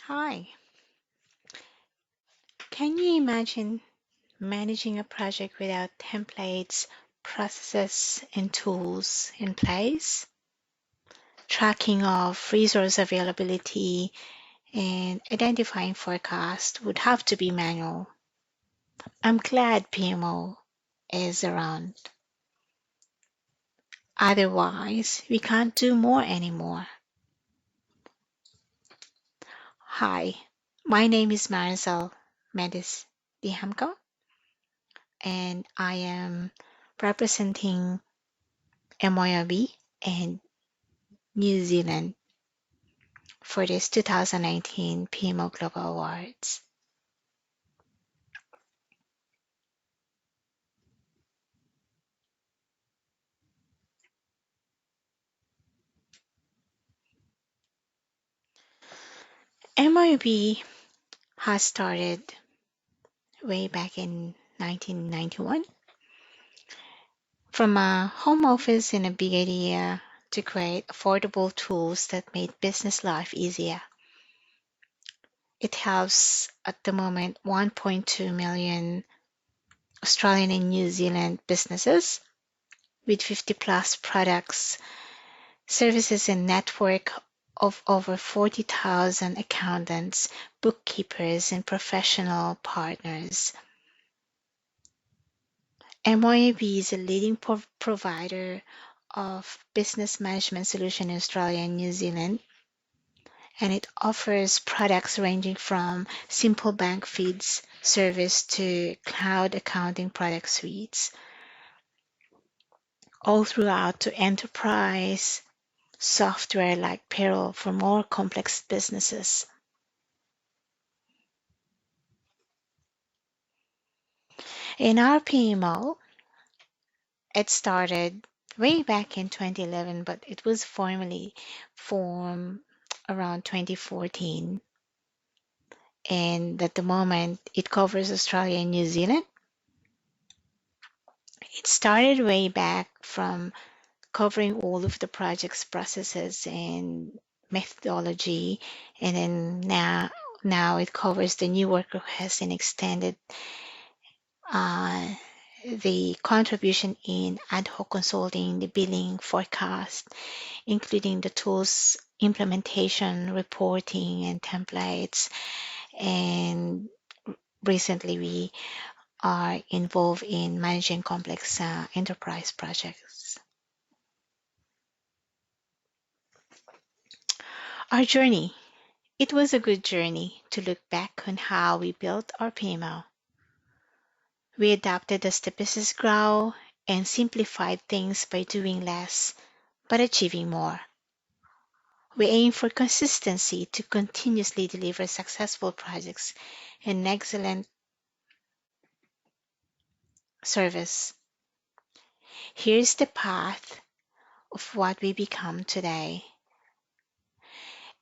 Hi, can you imagine managing a project without templates, processes, and tools in place? Tracking of resource availability and identifying forecast would have to be manual. I'm glad PMO is around. Otherwise, we can't do more anymore. Hi, my name is Marisol Medis Dihamko, and I am representing Myob and New Zealand for this 2019 PMO Global Awards. MIB has started way back in 1991 from a home office in a big idea to create affordable tools that made business life easier. It helps at the moment 1.2 million Australian and New Zealand businesses with 50 plus products, services, and network of over 40,000 accountants, bookkeepers, and professional partners. MYAB is a leading provider of business management solution in Australia and New Zealand, and it offers products ranging from simple bank feeds service to cloud accounting product suites, all throughout to enterprise software like payroll for more complex businesses. In our PMO, it started way back in 2011, but it was formally formed around 2014. And at the moment, it covers Australia and New Zealand. It started way back from covering all of the project's processes and methodology, and then now it covers the new work request and extended uh, the contribution in ad hoc consulting, the billing, forecast, including the tools implementation, reporting, and templates. And recently, we are involved in managing complex enterprise projects. Our journey. It was a good journey to look back on how we built our PMO. We adapted as the business grew and simplified things by doing less but achieving more. We aim for consistency to continuously deliver successful projects and excellent service. Here's the path of what we become today.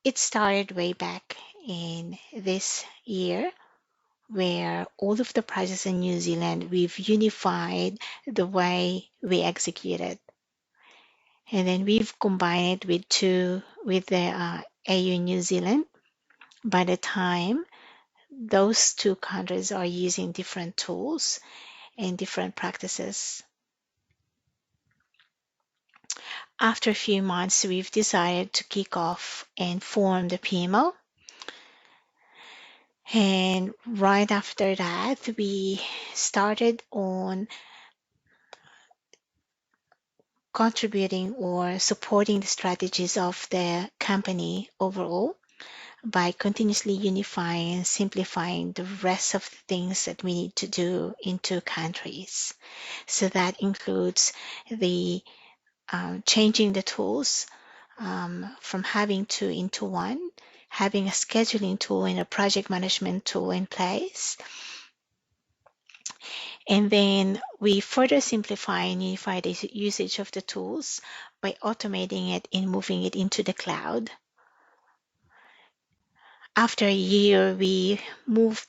It started way back in this year where all of the projects in New Zealand, we've unified the way we execute it. And then we've combined it with the AU New Zealand. By the time those two countries are using different tools and different practices. After a few months, we've decided to kick off and form the PMO. And right after that, we started on contributing or supporting the strategies of the company overall by continuously unifying and simplifying the rest of the things that we need to do in two countries. So that includes the changing the tools from having two into one, having a scheduling tool and a project management tool in place. And then we further simplify and unify the usage of the tools by automating it and moving it into the cloud. After a year, we moved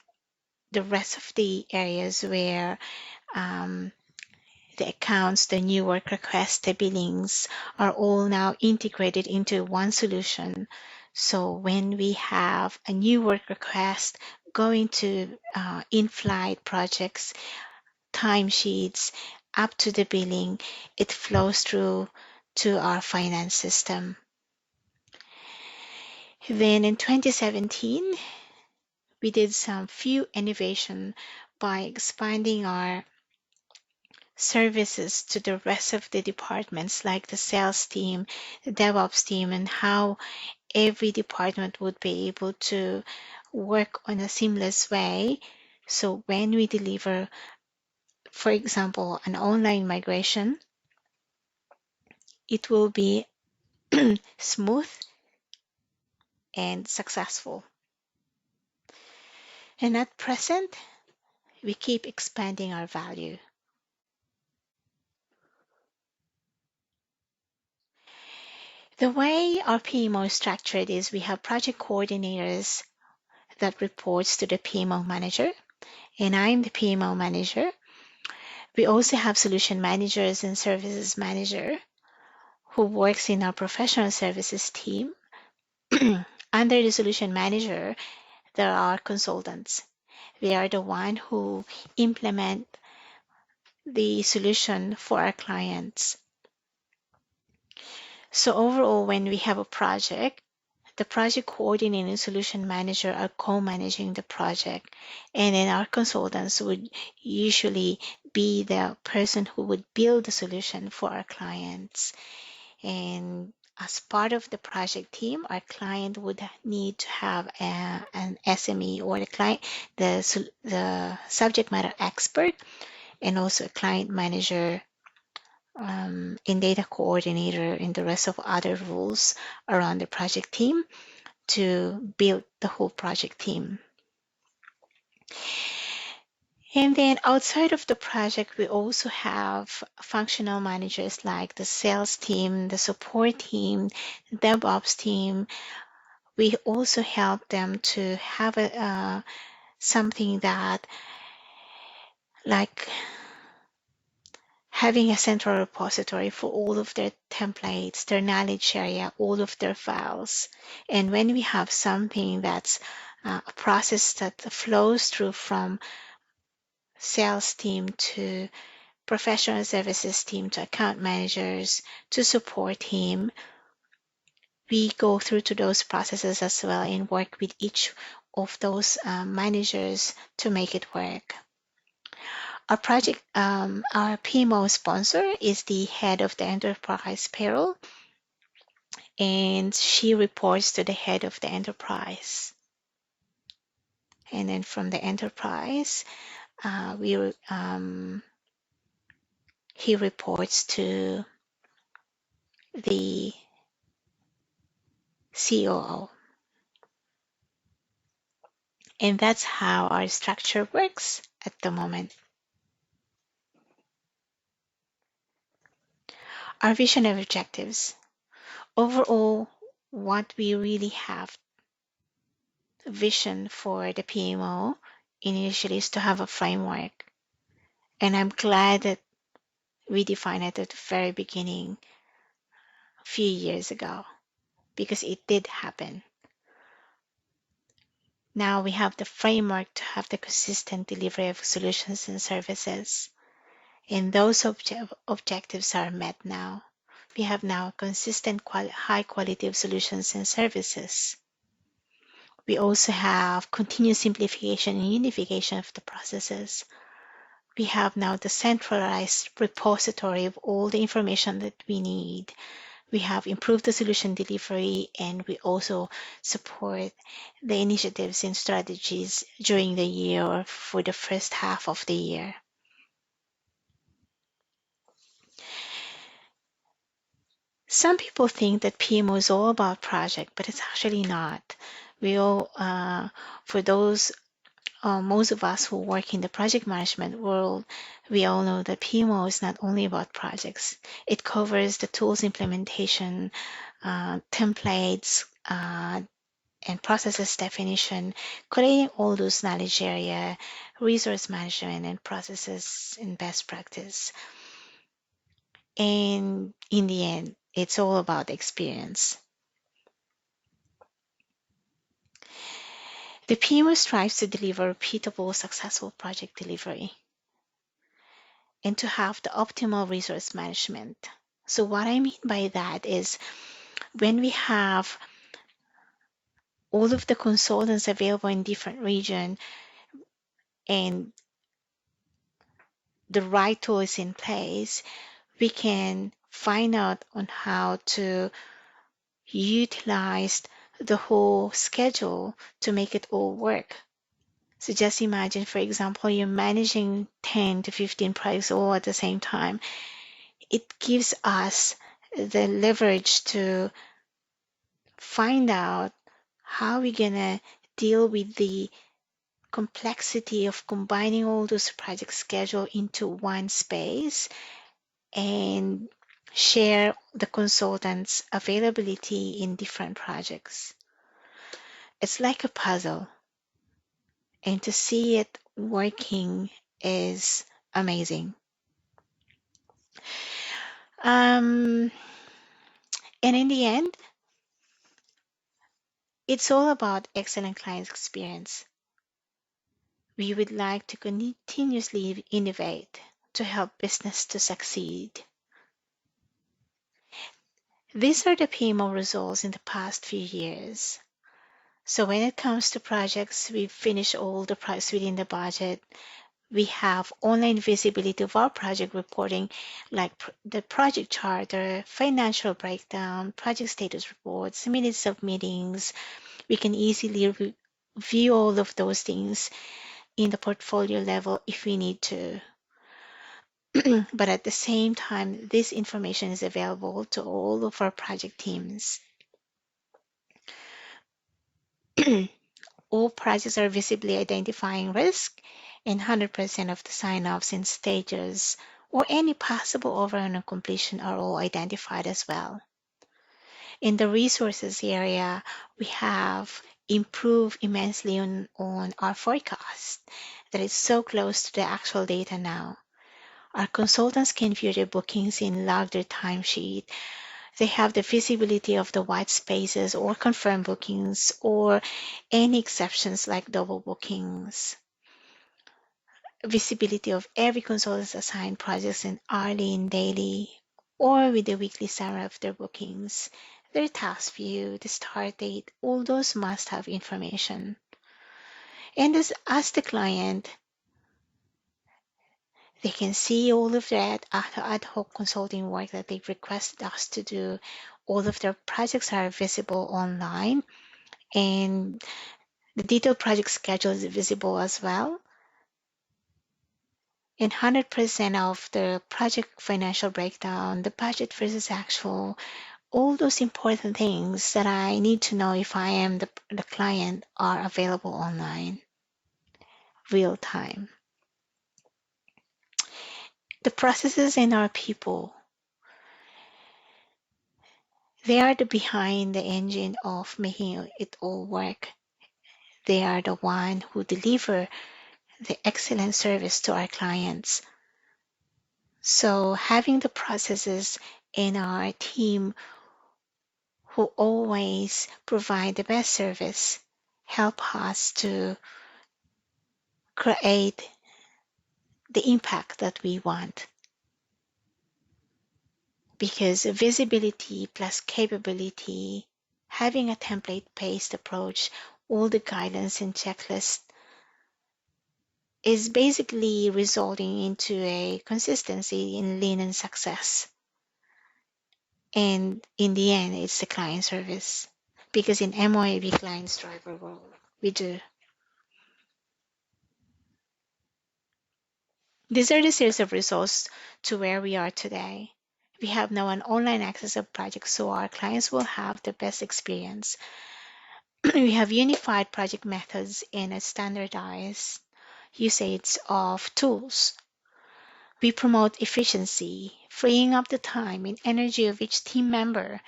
the rest of the areas where the accounts, the new work requests, the billings are all now integrated into one solution So when we have a new work request going to in-flight projects, timesheets, up to the billing, it flows through to our finance system. Then in 2017, we did some few innovation by expanding our services to the rest of the departments like the sales team, the DevOps team, and how every department would be able to work on a seamless way. So when we deliver, for example, an online migration, it will be smooth and successful. And at present, we keep expanding our value. The way our PMO is structured is we have project coordinators that reports to the PMO manager, and I'm the PMO manager. We also have solution managers and services manager who works in our professional services team. Under the solution manager, there are consultants. They are the one who implement the solution for our clients. So overall, when we have a project, the project coordinator and solution manager are co-managing the project, and then our consultants would usually be the person who would build the solution for our clients. And as part of the project team, our client would need to have an SME or the subject matter expert, and also a client manager, in data coordinator, and the rest of other roles around the project team to build the whole project team. And then outside of the project, we also have functional managers like the sales team, the support team, the DevOps team. We also help them to have something that, like, having a central repository for all of their templates, their knowledge area, all of their files. And when we have something that's a process that flows through from sales team to professional services team to account managers to support team, we go through to those processes as well and work with each of those managers to make it work. Our PMO sponsor is the head of the enterprise payroll, and she reports to the head of the enterprise. And then from the enterprise, he reports to the COO. And that's how our structure works at the moment. Our vision and objectives. Overall, what we really have vision for the PMO initially is to have a framework. And I'm glad that we defined it at the very beginning a few years ago, because it did happen. Now we have the framework to have the consistent delivery of solutions and services. And those objectives are met now. We have now consistent high quality of solutions and services. We also have continuous simplification and unification of the processes. We have now the centralized repository of all the information that we need. We have improved the solution delivery, and we also support the initiatives and strategies during the year or for the first half of the year. Some people think that PMO is all about project, but it's actually not. We all, for those, most of us who work in the project management world, we all know that PMO is not only about projects. It covers the tools implementation, templates, and processes definition, creating all those knowledge area, resource management, and processes and best practice. And in the end, it's all about experience. The PMO strives to deliver repeatable, successful project delivery and to have the optimal resource management. So what I mean by that is when we have all of the consultants available in different regions and the right tool is in place, we can find out on how to utilize the whole schedule to make it all work. So just imagine, for example, you're managing 10 to 15 projects all at the same time. It gives us the leverage to find out how we're going to deal with the complexity of combining all those project schedule into one space and share the consultants' availability in different projects. It's like a puzzle, and to see it working is amazing. And in the end, it's all about excellent client experience. We would like to continuously innovate to help business to succeed. These are the PMO results in the past few years. So when it comes to projects, we've finished all the projects within the budget. We have online visibility of our project reporting, like the project charter, financial breakdown, project status reports, minutes of meetings. We can easily view all of those things in the portfolio level if we need to. But at the same time, this information is available to all of our project teams. All projects are visibly identifying risk, and 100% of the sign-offs and stages or any possible overrun or completion are all identified as well. In the resources area, we have improved immensely on our forecast that is so close to the actual data now. Our consultants can view their bookings and log their timesheet. They have the visibility of the white spaces or confirmed bookings or any exceptions like double bookings. Visibility of every consultant's assigned projects in hourly and daily or with the weekly summary of their bookings, their task view, the start date, all those must have information. And as the client, they can see all of that ad hoc consulting work that they've requested us to do. All of their projects are visible online, and the detailed project schedule is visible as well. And 100% of the project financial breakdown, the budget versus actual, all those important things that I need to know if I am the client are available online, real time. The processes and our people, they are the behind the engine of making it all work. They are the one who deliver the excellent service to our clients. So having the processes in our team who always provide the best service help us to create the impact that we want. Because visibility plus capability, having a template-based approach, all the guidance and checklist is basically resulting into a consistency in lean and success. And in the end, it's the client service. Because in MOAB clients driver world, we do. These are the series of results to where we are today. We have now an online access of projects so our clients will have the best experience. We have unified project methods and a standardized usage of tools. We promote efficiency, freeing up the time and energy of each team member,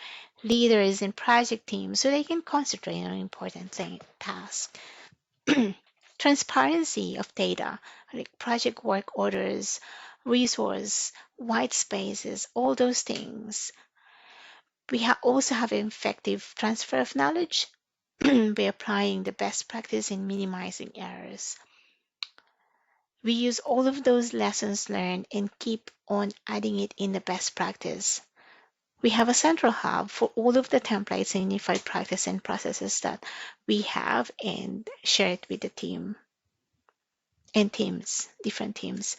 leaders and project teams so they can concentrate on important tasks. Transparency of data, like project work orders, resource, white spaces, all those things. We also have an effective transfer of knowledge. by applying the best practice in minimizing errors. We use all of those lessons learned and keep on adding it in the best practice. We have a central hub for all of the templates and unified practice and processes that we have and share it with the team and teams, different teams.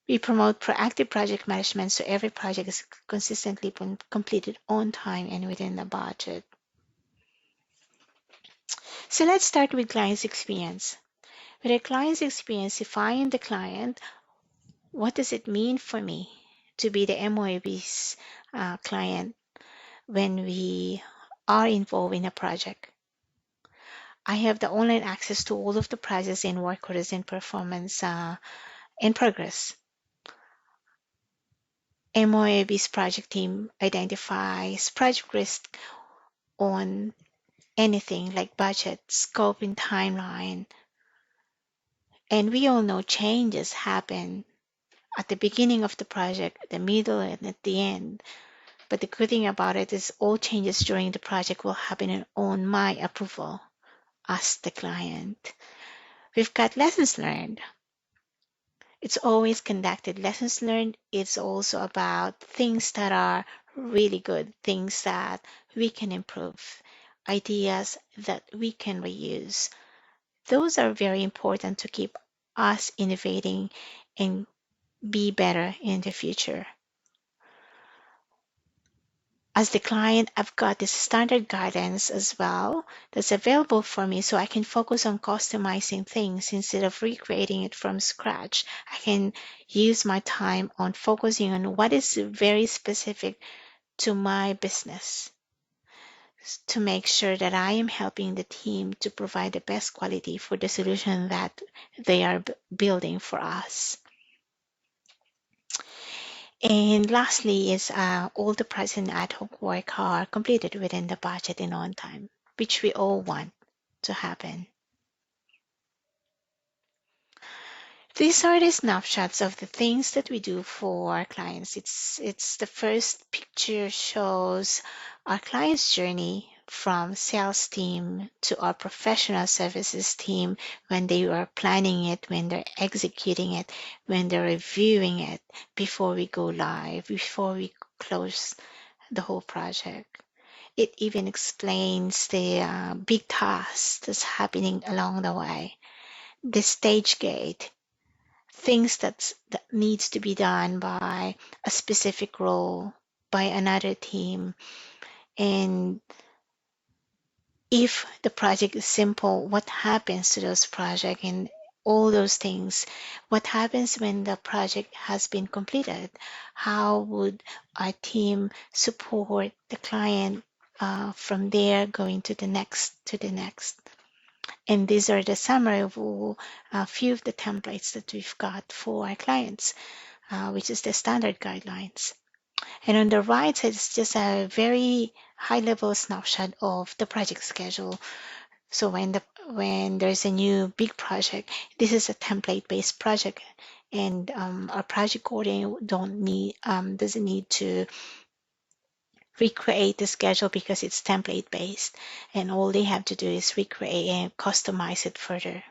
We promote proactive project management so every project is consistently completed on time and within the budget. So let's start with client's experience. With a client's experience, define the client. What does it mean for me to be the MOAB's client when we are involved in a project? I have the online access to all of the projects and work orders and performance in progress. MOAB's project team identifies project risk on anything like budget, scope, and timeline. And we all know changes happen at the beginning of the project, the middle, and at the end. But the good thing about it is all changes during the project will happen on my approval as the client. We've got lessons learned. It's always conducted. Lessons learned, it's also about things that are really good, things that we can improve, ideas that we can reuse. Those are very important to keep us innovating and be better in the future. As the client, I've got this standard guidance as well that's available for me so I can focus on customizing things instead of recreating it from scratch. I can use my time on focusing on what is very specific to my business to make sure that I am helping the team to provide the best quality for the solution that they are building for us. And lastly is all the present ad hoc work are completed within the budget and on time, which we all want to happen. These are the snapshots of the things that we do for our clients. It's the first picture shows our client's journey from sales team to our professional services team when they are planning it, when they're executing it, when they're reviewing it before we go live, before we close the whole project. It even explains the big tasks that's happening along the way, the stage gate, things that needs to be done by a specific role, by another team, and if the project is simple, what happens to those projects and all those things. What happens when the project has been completed? How would our team support the client from there going to the next? And these are the summary of a few of the templates that we've got for our clients, which is the standard guidelines. And on the right side, it's just a very high-level snapshot of the project schedule. So when there's a new big project, this is a template-based project, and our project coordinator doesn't need to recreate the schedule because it's template-based, and all they have to do is recreate and customize it further.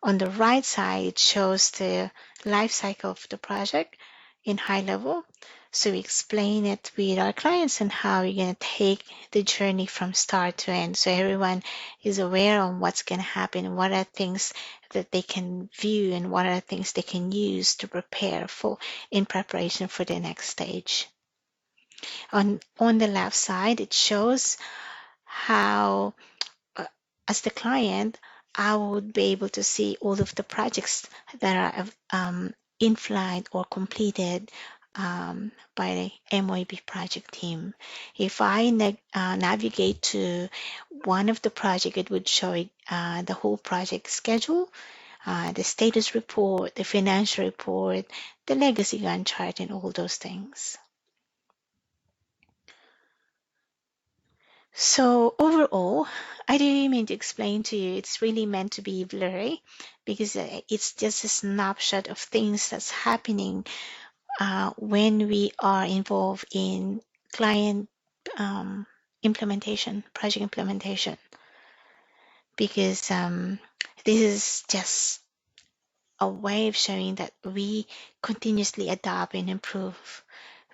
On the right side, it shows the life cycle of the project in high level. So we explain it with our clients and how we're going to take the journey from start to end. So everyone is aware of what's going to happen, what are things that they can view, and what are things they can use to prepare for in preparation for the next stage. On the left side, it shows how as the client, I would be able to see all of the projects that are in flight or completed by the MYB project team. If I navigate to one of the projects, it would show the whole project schedule, the status report, the financial report, the legacy Gantt chart, and all those things. So overall, I didn't mean to explain to you, it's really meant to be blurry because it's just a snapshot of things that's happening when we are involved in client project implementation, because this is just a way of showing that we continuously adapt and improve.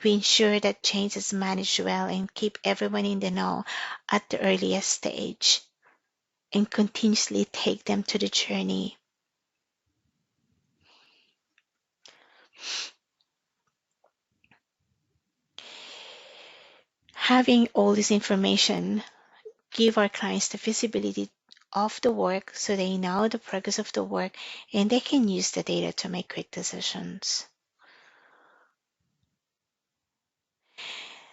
We ensure that change is managed well and keep everyone in the know at the earliest stage and continuously take them to the journey. Having all this information give our clients the visibility of the work so they know the progress of the work and they can use the data to make quick decisions.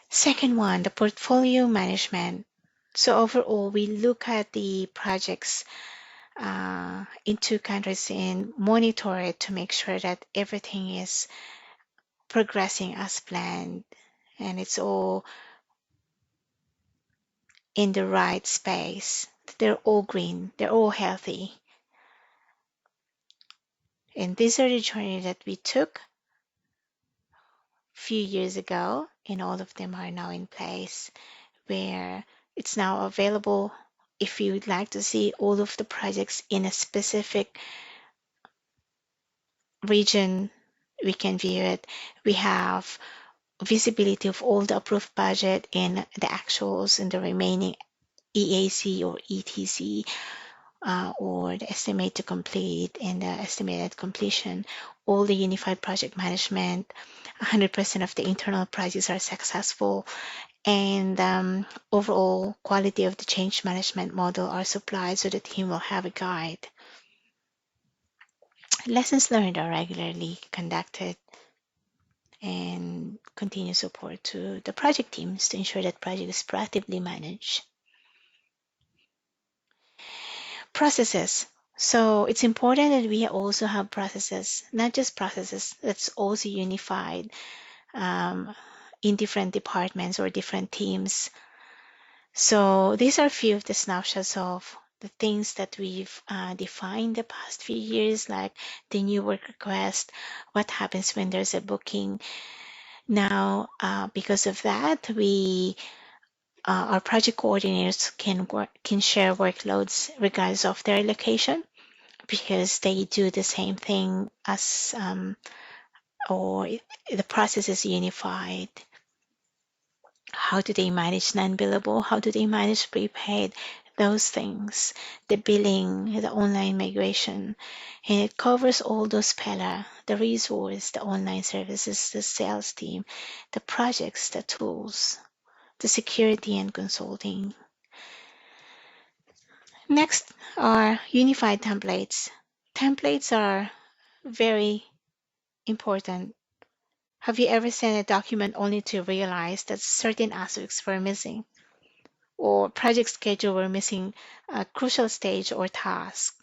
Second one, the portfolio management. So overall, we look at the projects in two countries and monitor it to make sure that everything is progressing as planned and it's all in the right space. They're all green, they're all healthy. And these are the journey that we took a few years ago, and all of them are now in place where it's now available. If you would like to see all of the projects in a specific region, we can view it. We have visibility of all the approved budget and the actuals and the remaining EAC or ETC, or the estimate to complete and the estimated completion, all the unified project management, 100% of the internal projects are successful, and overall quality of the change management model are supplied so the team will have a guide. Lessons learned are regularly conducted and continue support to the project teams to ensure that project is proactively managed. Processes. So it's important that we also have processes, not just processes that's also unified in different departments or different teams. So these are a few of the snapshots of the things that we've defined the past few years, like the new work request, what happens when there's a booking. Now, because of that, our project coordinators can share workloads regardless of their location because they do the same thing as or the process is unified. How do they manage non-billable? How do they manage prepaid? Those things, the billing, the online migration, and it covers all those pillars: the resource, the online services, the sales team, the projects, the tools, the security and consulting. Next are unified templates. Templates are very important. Have you ever sent a document only to realize that certain aspects were missing, or project schedule were missing a crucial stage or task?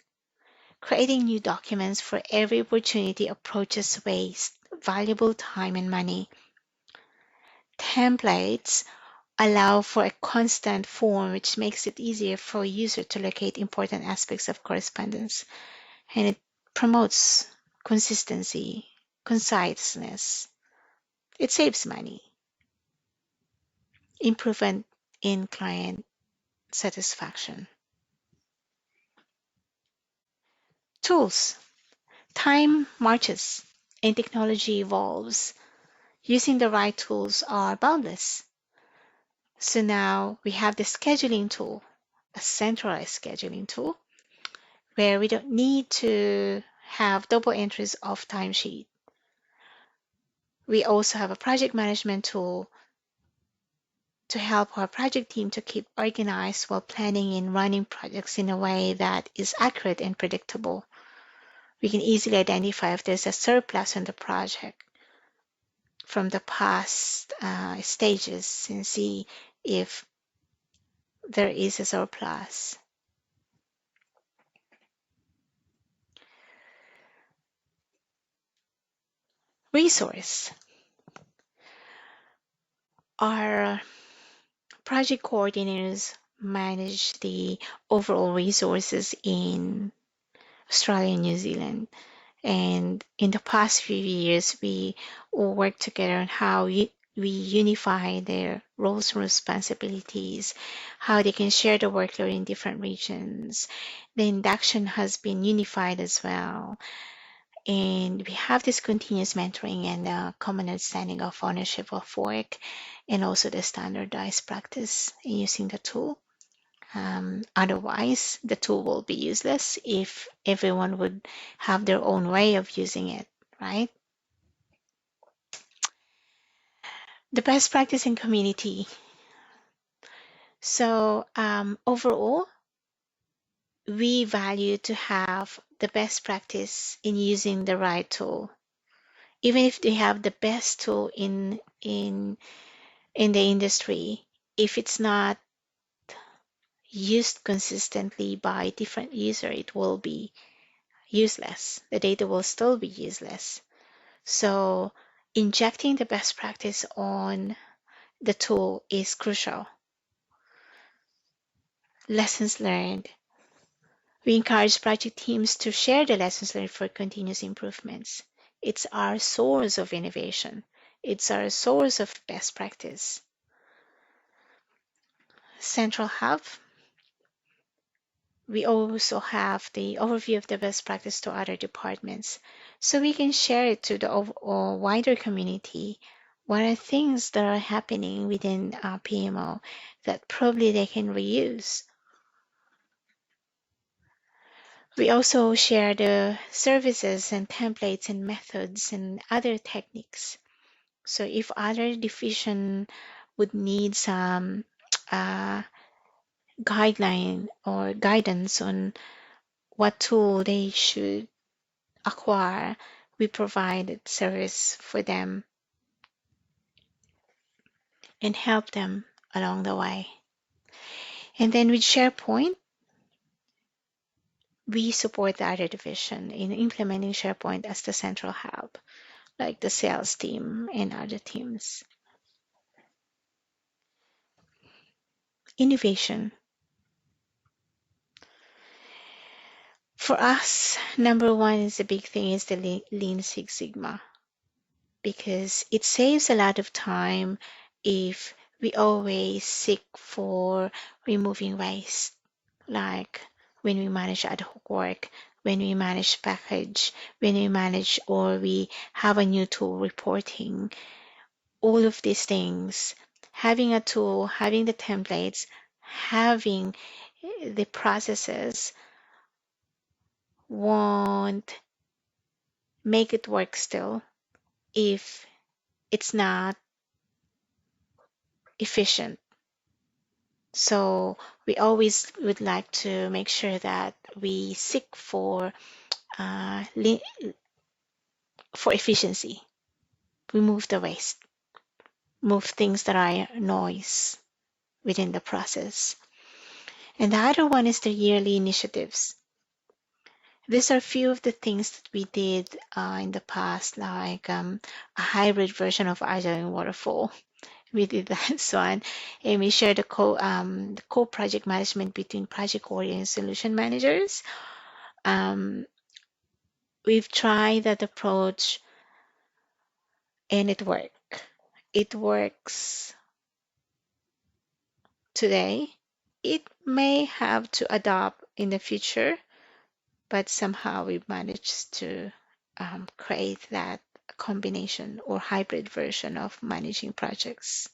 Creating new documents for every opportunity approaches waste valuable time and money. Templates allow for a constant form, which makes it easier for a user to locate important aspects of correspondence, and it promotes consistency, conciseness. It saves money, improvement in client satisfaction. Tools. Time marches and technology evolves. Using the right tools are boundless. So now we have the scheduling tool, a centralized scheduling tool, where we don't need to have double entries of timesheet. We also have a project management tool to help our project team to keep organized while planning and running projects in a way that is accurate and predictable. We can easily identify if there's a surplus on the project from the past stages and see if there is a surplus. Resource. Our project coordinators manage the overall resources in Australia and New Zealand. And in the past few years, we all worked together on how we unify their roles and responsibilities, how they can share the workload in different regions. The induction has been unified as well. And we have this continuous mentoring and common understanding of ownership of work and also the standardized practice in using the tool. Otherwise, the tool will be useless if everyone would have their own way of using it, right? The best practice in community. So overall, we value to have the best practice in using the right tool. Even if they have the best tool in the industry, if it's not used consistently by different user, it will be useless. The data will still be useless. So injecting the best practice on the tool is crucial. Lessons learned. We encourage project teams to share the lessons learned for continuous improvements. It's our source of innovation. It's our source of best practice. Central Hub. We also have the overview of the best practice to other departments, so we can share it to the wider community. What are things that are happening within PMO that probably they can reuse? We also share the services and templates and methods and other techniques. So if other division would need some uh, guideline or guidance on what tool they should acquire, we provide service for them and help them along the way. And then with SharePoint, we support the other division in implementing SharePoint as the central hub, like the sales team and other teams. Innovation. For us, number one is the big thing is the Lean Six Sigma, because it saves a lot of time if we always seek for removing waste, like when we manage ad hoc work, when we manage package, when we manage or we have a new tool reporting, all of these things, having a tool, having the templates, having the processes won't make it work still if it's not efficient. So we always would like to make sure that we seek for efficiency, remove the waste, move things that are noise within the process. And the other one is the yearly initiatives. These are a few of the things that we did in the past, like a hybrid version of Agile and Waterfall. We did that one, and we shared the co-project management between project coordinators and solution managers. Um, we've tried that approach, and it worked. It works today. It may have to adopt in the future, but somehow we managed to create that combination or hybrid version of managing projects.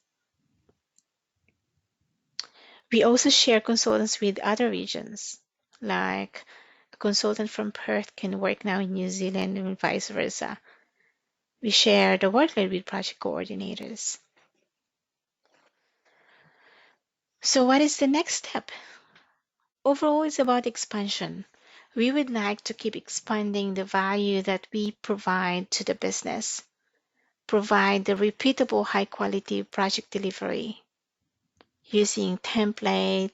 We also share consultants with other regions, like a consultant from Perth can work now in New Zealand and vice versa. We share the workload with project coordinators. So what is the next step? Overall, it's about expansion. We would like to keep expanding the value that we provide to the business, provide the repeatable high-quality project delivery using template,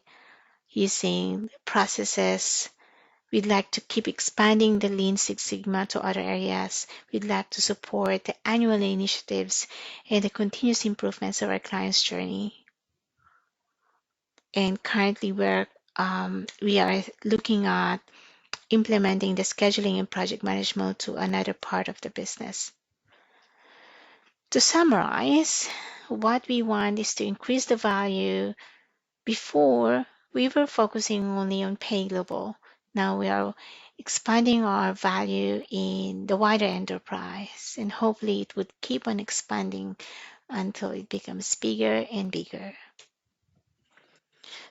using processes. We'd like to keep expanding the Lean Six Sigma to other areas. We'd like to support the annual initiatives and the continuous improvements of our clients' journey. And currently, we are looking at implementing the scheduling and project management to another part of the business. To summarize, what we want is to increase the value. Before, we were focusing only on pay global. Now we are expanding our value in the wider enterprise, and hopefully it would keep on expanding until it becomes bigger and bigger.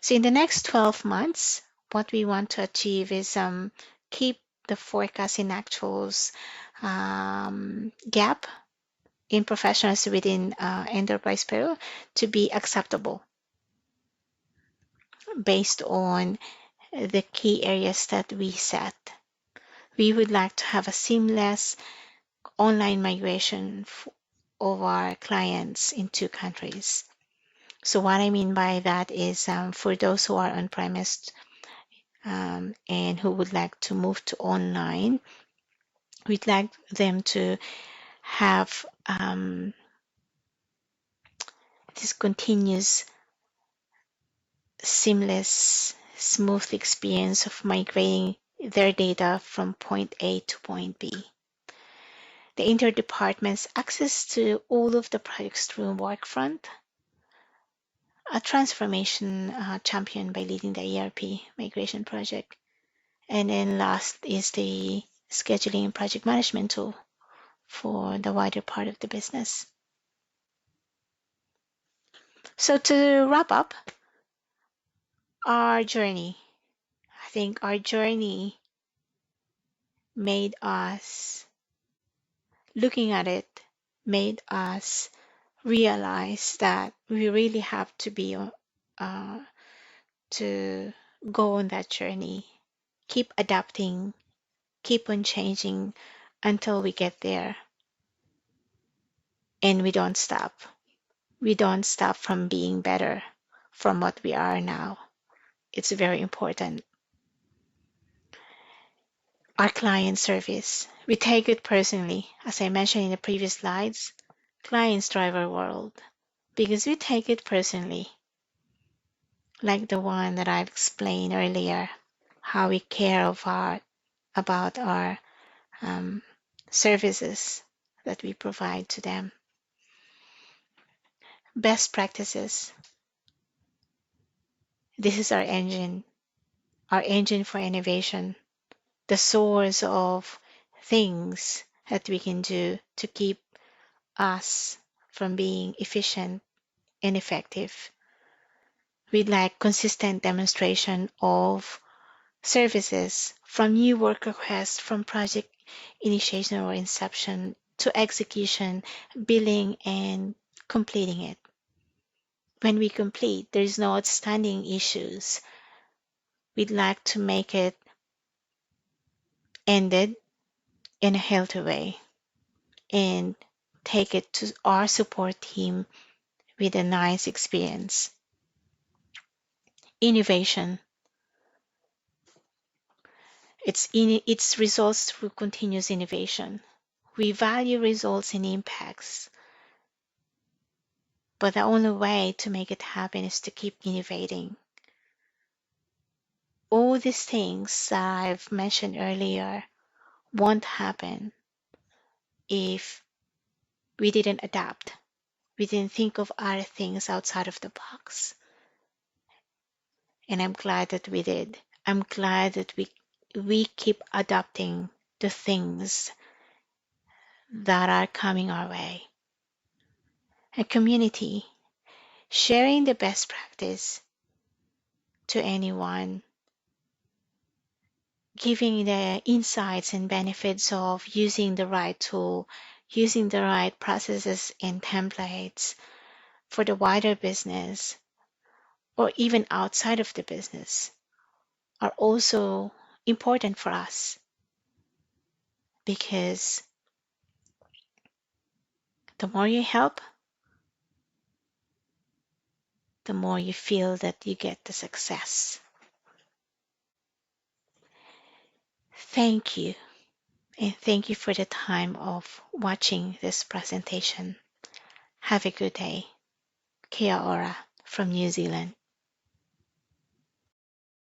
So in the next 12 months, what we want to achieve is keep the forecast in actuals gap in professionals within enterprise payroll to be acceptable based on the key areas that we set. We would like to have a seamless online migration of our clients in 2 countries. So what I mean by that is for those who are on-premise and who would like to move to online, we'd like them to have this continuous, seamless, smooth experience of migrating their data from point A to point B. The interdepartments access to all of the projects through Workfront, a transformation championed by leading the ERP migration project. And then last is the scheduling and project management tool for the wider part of the business. So to wrap up our journey, I think our journey made us, looking at it, made us realize that we really have to be to go on that journey, keep adapting, keep on changing until we get there. And we don't stop. We don't stop from being better from what we are now. It's very important. Our client service, we take it personally. As I mentioned in the previous slides, clients drive our world because we take it personally. Like the one that I've explained earlier, how we care about our services that we provide to them. Best practices. This is our engine for innovation, the source of things that we can do to keep us from being efficient and effective. We'd like consistent demonstration of services from new work requests, from project initiation or inception to execution, billing, and completing it. When we complete, there is no outstanding issues. We'd like to make it ended in a healthy way and take it to our support team with a nice experience. Innovation. It's results through continuous innovation. We value results and impacts, but the only way to make it happen is to keep innovating. All these things that I've mentioned earlier won't happen if we didn't adapt. We didn't think of other things outside of the box. And I'm glad that we did. I'm glad that we keep adopting the things that are coming our way. A community, sharing the best practice to anyone, giving the insights and benefits of using the right tool, using the right processes and templates for the wider business or even outside of the business are also important for us because the more you help, the more you feel that you get the success. Thank you, and thank you for the time of watching this presentation. Have a good day. Kia ora from New Zealand.